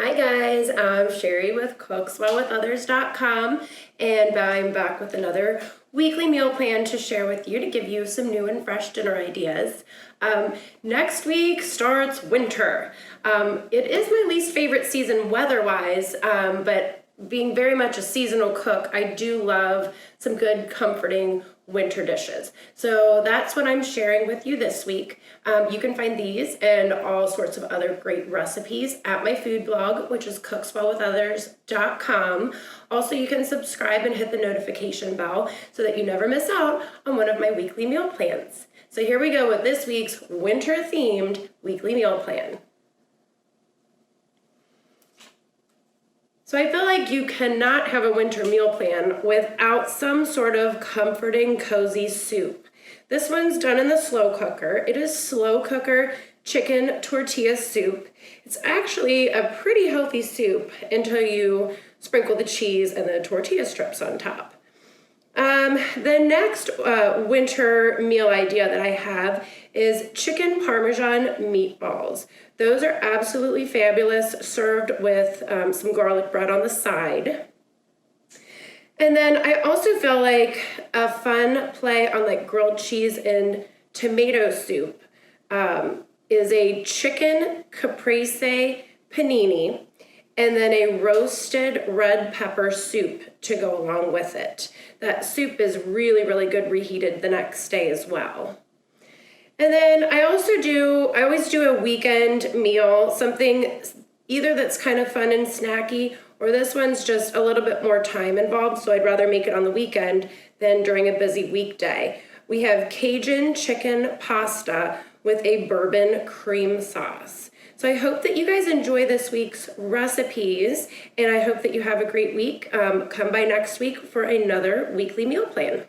Hi guys, I'm Cheri with cookswellwithothers.com, and I'm back with another weekly meal plan to share with you to give you some new and fresh dinner ideas. Next week starts winter. It is my least favorite season weather-wise, but being very much a seasonal cook, I do love some good comforting winter dishes. So that's what I'm sharing with you this week. You can find these and all sorts of other great recipes at my food blog, which is cookswellwithothers.com. Also, you can subscribe and hit the notification bell so that you never miss out on one of my weekly meal plans. So here we go with this week's winter-themed weekly meal plan. So I feel like you cannot have a winter meal plan without some sort of comforting, cozy soup. This one's done in the slow cooker. It is slow cooker chicken tortilla soup. It's actually a pretty healthy soup until you sprinkle the cheese and the tortilla strips on top. The next winter meal idea that I have is chicken Parmesan meatballs. Those are absolutely fabulous, served with some garlic bread on the side. And then I also feel like a fun play on like grilled cheese and tomato soup is a chicken Caprese panini, and then a roasted red pepper soup to go along with it. That soup is really, really good reheated the next day as well. And then I always do a weekend meal, something either that's kind of fun and snacky, or this one's just a little bit more time involved, so I'd rather make it on the weekend than during a busy weekday. We have Cajun chicken pasta with a bourbon cream sauce. So I hope that you guys enjoy this week's recipes, and I hope that you have a great week. Come by next week for another weekly meal plan.